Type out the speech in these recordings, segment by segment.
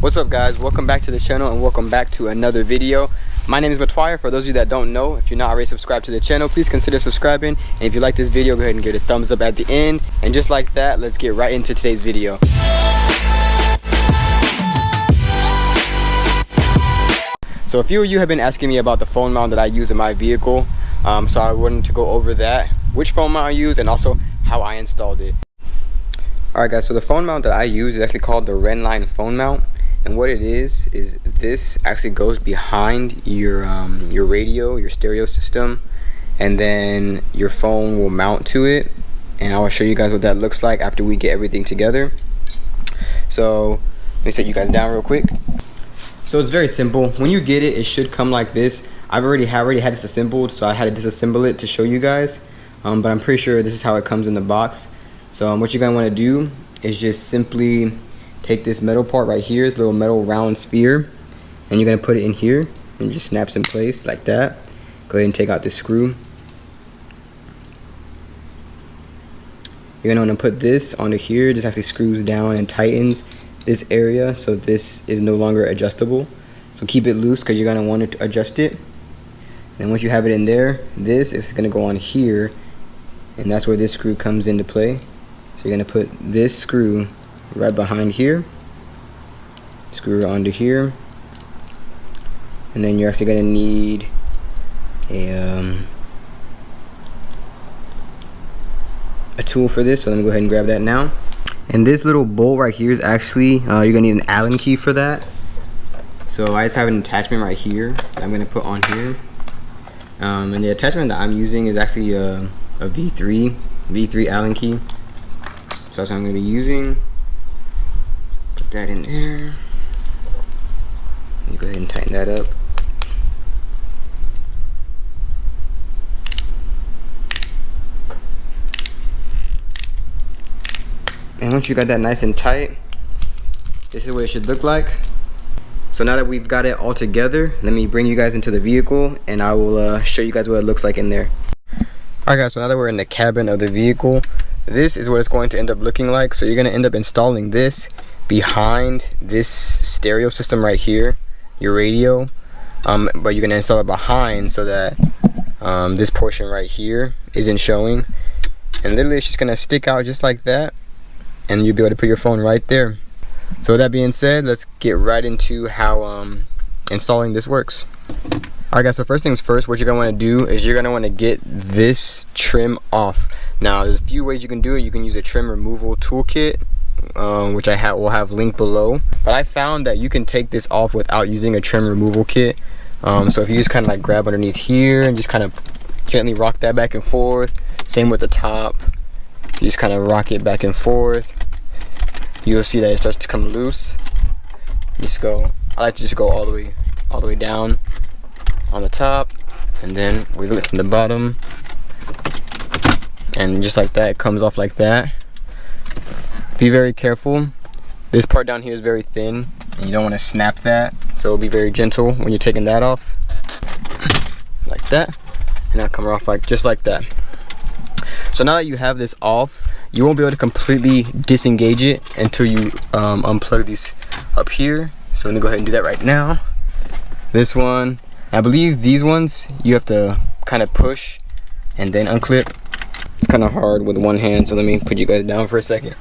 What's up guys, welcome back to the channel and welcome back to another video. My name is Matwire. For those of you that don't know, if you're not already subscribed to the channel, please consider subscribing, and if you like this video, go ahead and give it a thumbs up at the end. And just like that, let's get right into today's video. So a few of you have been asking me about the phone mount that I use in my vehicle, so I wanted to go over that, which phone mount I use, and also how I installed it. Alright guys, so the phone mount that I use is actually called the Rennline phone mount. And what it is this actually goes behind your radio, your stereo system, and then your phone will mount to it. And I will show you guys what that looks like after we get everything together. So let me set you guys down real quick. So it's very simple. When you get it, it should come like this. I've already had this assembled, so I had to disassemble it to show you guys. But I'm pretty sure this is how it comes in the box. So what you're gonna want to do is just simply take this metal part right here, this little metal round spear, and you're gonna put it in here, and it just snaps in place like that. Go ahead and take out this screw. You're gonna want to put this onto here. This actually screws down and tightens this area, so this is no longer adjustable. So keep it loose because you're gonna want to adjust it. And once you have it in there, this is gonna go on here, and that's where this screw comes into play. So you're gonna put this screw right behind here, screw it onto here, and then you're actually gonna need a tool for this. So let me go ahead and grab that now. And this little bolt right here is actually you're gonna need an Allen key for that. So I just have an attachment right here that I'm gonna put on here, and the attachment that I'm using is actually a V3 Allen key. So that's what I'm gonna be using. Put that in there. Let me go ahead and tighten that up. And once you got that nice and tight, this is what it should look like. So now that we've got it all together, let me bring you guys into the vehicle and I will show you guys what it looks like in there. Alright guys, so now that we're in the cabin of the vehicle, this is what it's going to end up looking like. So you're going to end up installing this behind this stereo system right here, your radio, but you're going to install it behind so that this portion right here isn't showing, and literally it's just going to stick out just like that, and you'll be able to put your phone right there. So with that being said, let's get right into how installing this works. Alright guys, so first things first, what you're going to want to do is you're going to want to get this trim off. Now there's a few ways you can do it. You can use a trim removal toolkit, which will have linked below, but I found that you can take this off without using a trim removal kit. So if you just kind of like grab underneath here and just kind of gently rock that back and forth, same with the top, you just kind of rock it back and forth, you'll see that it starts to come loose. I like to just go all the way down on the top, and then wiggle it from the bottom, and just like that, it comes off like that. Be very careful. This part down here is very thin and you don't want to snap that, so be very gentle when you're taking that off, like that, and that'll come off just like that. So now that you have this off, you won't be able to completely disengage it until you unplug these up here. So let me go ahead and do that right now. This one, I believe these ones you have to kind of push and then unclip. It's kind of hard with one hand, so let me put you guys down for a second.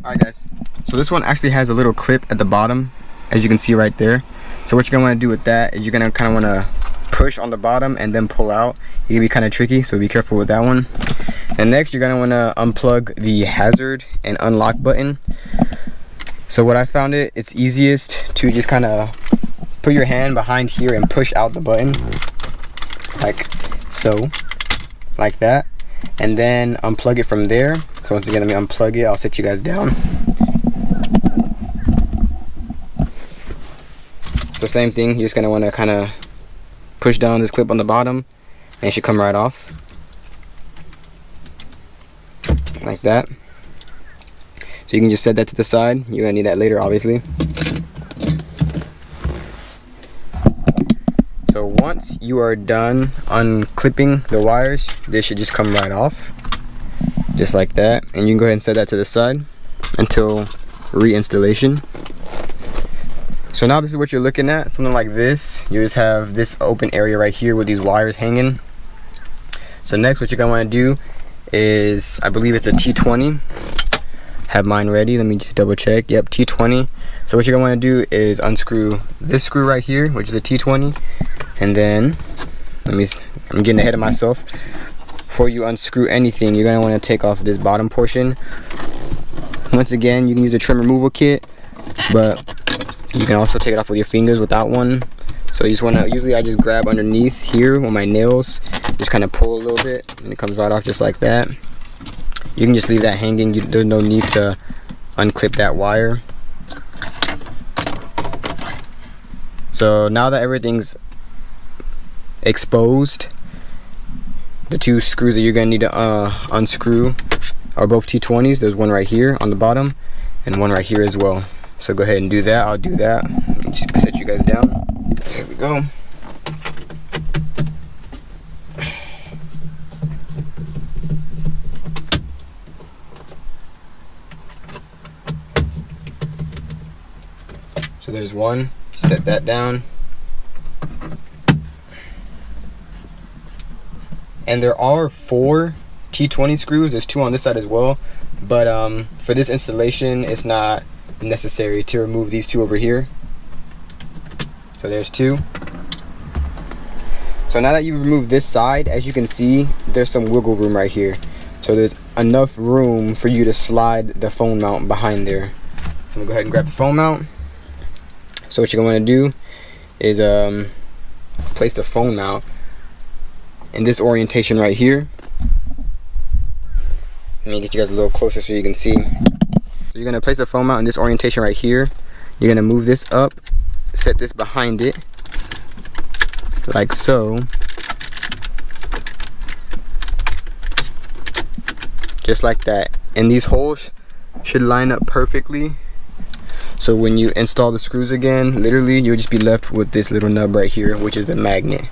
Alright guys, so this one actually has a little clip at the bottom, as you can see right there. So what you're going to want to do with that is you're going to kind of want to push on the bottom and then pull out. It can be kind of tricky, so be careful with that one. And next you're going to want to unplug the hazard and unlock button. So what I found it's easiest to just kind of put your hand behind here and push out the button, like so, like that, and then unplug it from there. So once again, let me unplug it. I'll sit you guys down. So same thing, you're just going to want to kind of push down this clip on the bottom and it should come right off like that. So you can just set that to the side. You're going to need that later, obviously. So once you are done unclipping the wires, this should just come right off. just like that, and you can go ahead and set that to the side until reinstallation. So now this is what you're looking at, something like this. You just have this open area right here with these wires hanging. So next what you're gonna want to do is, I believe it's a T20. Have mine ready, let me just double check. Yep, T20. So what you're gonna want to do is unscrew this screw right here, which is a T20, and then I'm getting ahead of myself. Before you unscrew anything, you're gonna want to take off this bottom portion. Once again, you can use a trim removal kit, but you can also take it off with your fingers without one. So you just want to, usually I just grab underneath here with my nails, just kind of pull a little bit, and it comes right off just like that. You can just leave that hanging. There's no need to unclip that wire. So now that everything's exposed, the two screws that you're going to need to unscrew are both T20s. There's one right here on the bottom and one right here as well. So go ahead and do that. I'll do that. Just set you guys down. So here we go. So there's one, set that down. And there are 4 T20 screws, there's 2 on this side as well. But for this installation, it's not necessary to remove these 2 over here. So there's 2. So now that you've removed this side, as you can see, there's some wiggle room right here. So there's enough room for you to slide the phone mount behind there. So I'm gonna go ahead and grab the phone mount. So what you're going to do is place the phone mount in this orientation right here. Let me get you guys a little closer so you can see. So you're going to place the phone mount in this orientation right here. You're going to move this up, set this behind it, like so. Just like that. And these holes should line up perfectly. So when you install the screws again, literally you'll just be left with this little nub right here, which is the magnet.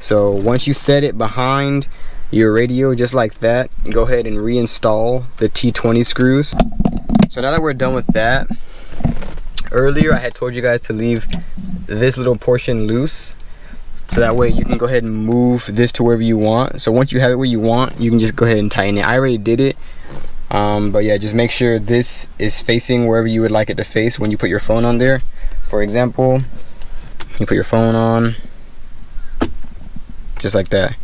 So once you set it behind your radio just like that, go ahead and reinstall the T20 screws. So now that we're done with that, earlier I had told you guys to leave this little portion loose, so that way you can go ahead and move this to wherever you want. So once you have it where you want, you can just go ahead and tighten it. I already did it. But yeah, just make sure this is facing wherever you would like it to face when you put your phone on there. For example, you put your phone on just like that.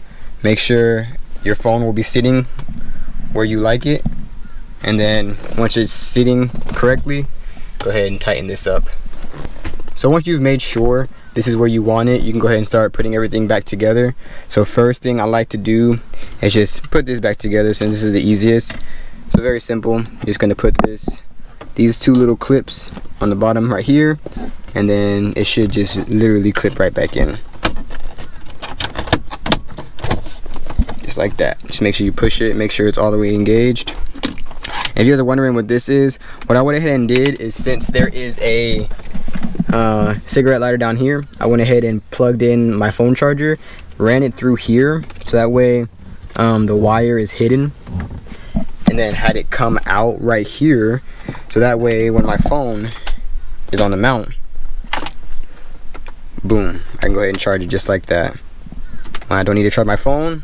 Make sure your phone will be sitting where you like it, and then once it's sitting correctly, go ahead and tighten this up. So once you've made sure this is where you want it, you can go ahead and start putting everything back together. So first thing I like to do is just put this back together, since this is the easiest. So very simple. You're just gonna put these 2 little clips on the bottom right here, and then it should just literally clip right back in. Just like that. Just make sure you push it, make sure it's all the way engaged. If you guys are wondering what this is, what I went ahead and did is, since there is a cigarette lighter down here, I went ahead and plugged in my phone charger, ran it through here, so that way the wire is hidden, and then had it come out right here, so that way when my phone is on the mount, boom, I can go ahead and charge it just like that. When I don't need to charge my phone,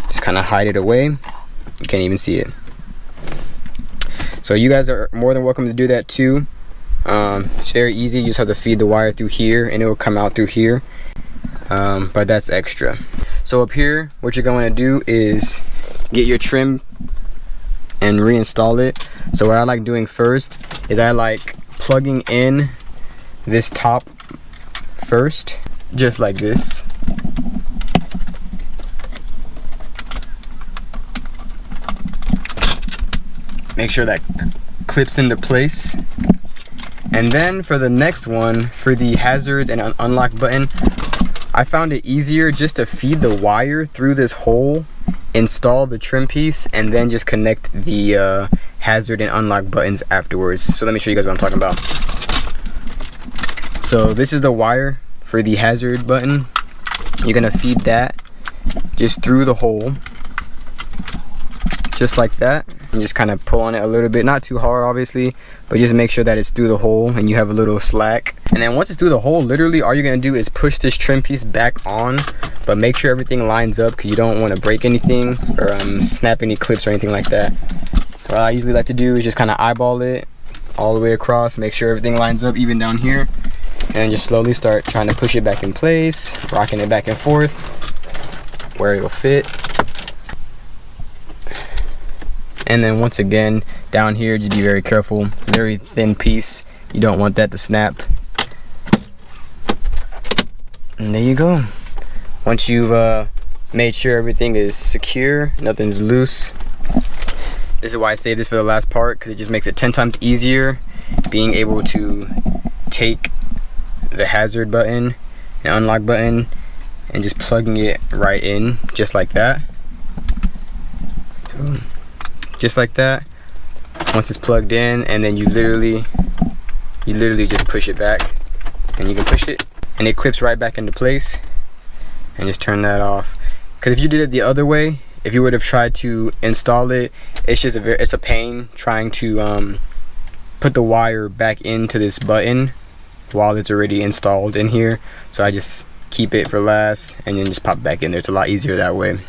just kind of hide it away. You can't even see it. So you guys are more than welcome to do that too. It's very easy. You just have to feed the wire through here and it will come out through here, but that's extra. So up here, what you're going to do is get your trim and reinstall it. So what I like doing first is I like plugging in this top first, just like this. Make sure that clips into place. And then for the next one, for the hazards and unlock button, I found it easier just to feed the wire through this hole, install the trim piece, and then just connect the hazard and unlock buttons afterwards. So let me show you guys what I'm talking about. So this is the wire for the hazard button. You're gonna feed that just through the hole, just like that. And just kind of pull on it a little bit, not too hard obviously, but just make sure that it's through the hole and you have a little slack. And then once it's through the hole, literally all you're gonna do is push this trim piece back on, but make sure everything lines up because you don't want to break anything or snap any clips or anything like that. What I usually like to do is just kind of eyeball it all the way across, make sure everything lines up even down here, and just slowly start trying to push it back in place, rocking it back and forth where it will fit. And then once again down here, just be very careful. Very thin piece, you don't want that to snap. And there you go. Once you've made sure everything is secure, nothing's loose. This is why I saved this for the last part, because it just makes it 10 times easier being able to take the hazard button and unlock button and just plugging it right in just like that. So just like that. Once it's plugged in, and then you literally just push it back, and you can push it and it clips right back into place. And just turn that off, because if you did it the other way, if you would have tried to install it, it's just it's a pain trying to put the wire back into this button while it's already installed in here. So I just keep it for last and then just pop it back in there. It's a lot easier that way.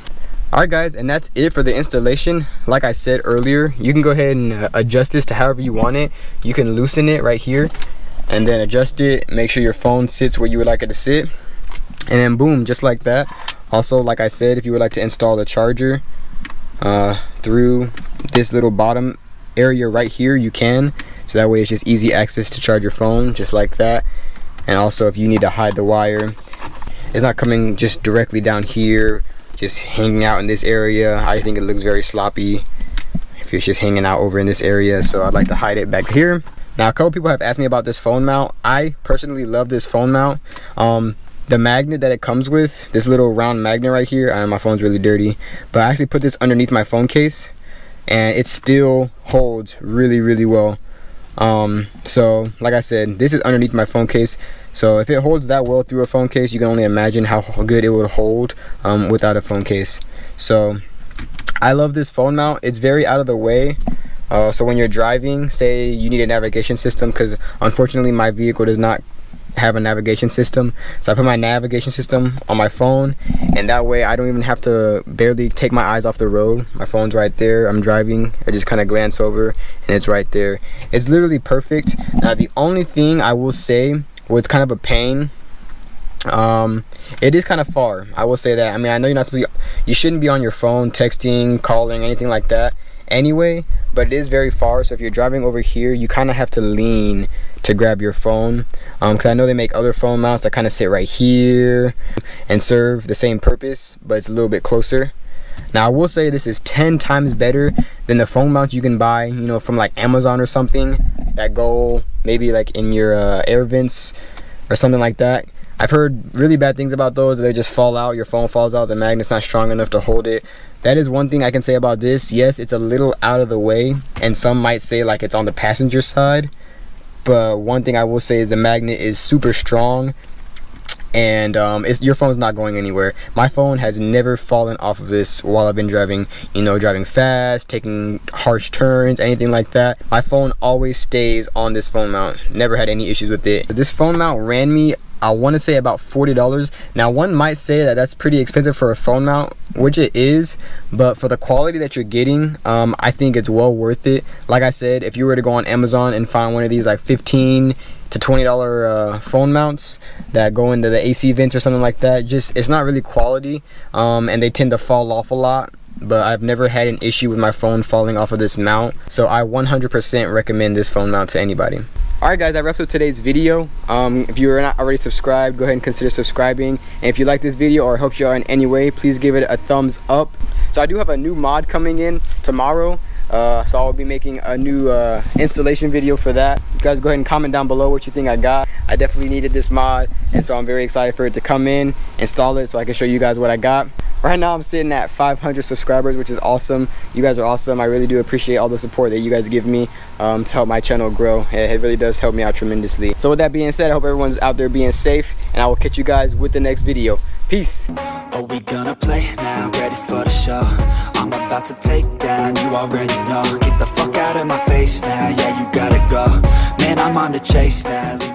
Alright guys, and that's it for the installation. Like I said earlier, you can go ahead and adjust this to however you want it. You can loosen it right here and then adjust it, make sure your phone sits where you would like it to sit, and then boom, just like that. Also, like I said, if you would like to install the charger through this little bottom area right here, you can. So that way it's just easy access to charge your phone, just like that. And also if you need to hide the wire, it's not coming just directly down here, just hanging out in this area. I think it looks very sloppy if it's just hanging out over in this area, so I'd like to hide it back here. Now a couple people have asked me about this phone mount. I personally love this phone mount. The magnet that it comes with, this little round magnet right here, my phone's really dirty, but I actually put this underneath my phone case and it still holds really well. So like I said, this is underneath my phone case, so if it holds that well through a phone case, you can only imagine how good it would hold without a phone case. So I love this phone mount. It's very out of the way. So when you're driving, say you need a navigation system, because unfortunately my vehicle does not have a navigation system, so I put my navigation system on my phone, and that way I don't even have to barely take my eyes off the road. My phone's right there, I'm driving, I just kind of glance over and it's right there. It's literally perfect. Now the only thing I will say, well, it's kind of a pain, it is kind of far, I will say that. I mean, I know you're not supposed to, you shouldn't be on your phone texting, calling, anything like that anyway, but it is very far. So if you're driving over here, you kind of have to lean to grab your phone, because I know they make other phone mounts that kind of sit right here and serve the same purpose, but it's a little bit closer. Now I will say this is 10 times better than the phone mounts you can buy, you know, from like Amazon or something, that go maybe like in your air vents or something like that. I've heard really bad things about those. They just fall out, your phone falls out, the magnet's not strong enough to hold it. That is one thing I can say about this. Yes, it's a little out of the way, and some might say like it's on the passenger side, but one thing I will say is the magnet is super strong, and your phone's not going anywhere. My phone has never fallen off of this while I've been driving, you know, driving fast, taking harsh turns, anything like that. My phone always stays on this phone mount. Never had any issues with it. This phone mount ran me, I want to say, about $40. Now one might say that that's pretty expensive for a phone mount, which it is, but for the quality that you're getting, I think it's well worth it. Like I said, if you were to go on Amazon and find one of these like $15 to $20 phone mounts that go into the AC vents or something like that, just, it's not really quality, and they tend to fall off a lot. But I've never had an issue with my phone falling off of this mount, so I 100% recommend this phone mount to anybody. Alright guys, that wraps up today's video. If you are not already subscribed, go ahead and consider subscribing. And if you like this video or helps you out in any way, please give it a thumbs up. So I do have a new mod coming in tomorrow. So I'll be making a new installation video for that. You guys go ahead and comment down below what you think I got. I definitely needed this mod, and so I'm very excited for it to come in, install it, so I can show you guys what I got. Right now I'm sitting at 500 subscribers, which is awesome. You guys are awesome. I really do appreciate all the support that you guys give me to help my channel grow. It really does help me out tremendously. So with that being said, I hope everyone's out there being safe, and I will catch you guys with the next video. Peace. Are we gonna play now? Ready for the show? I'm about to take down, you already know. Get the fuck out of my face now, yeah, you gotta go. Man, I'm on the chase now.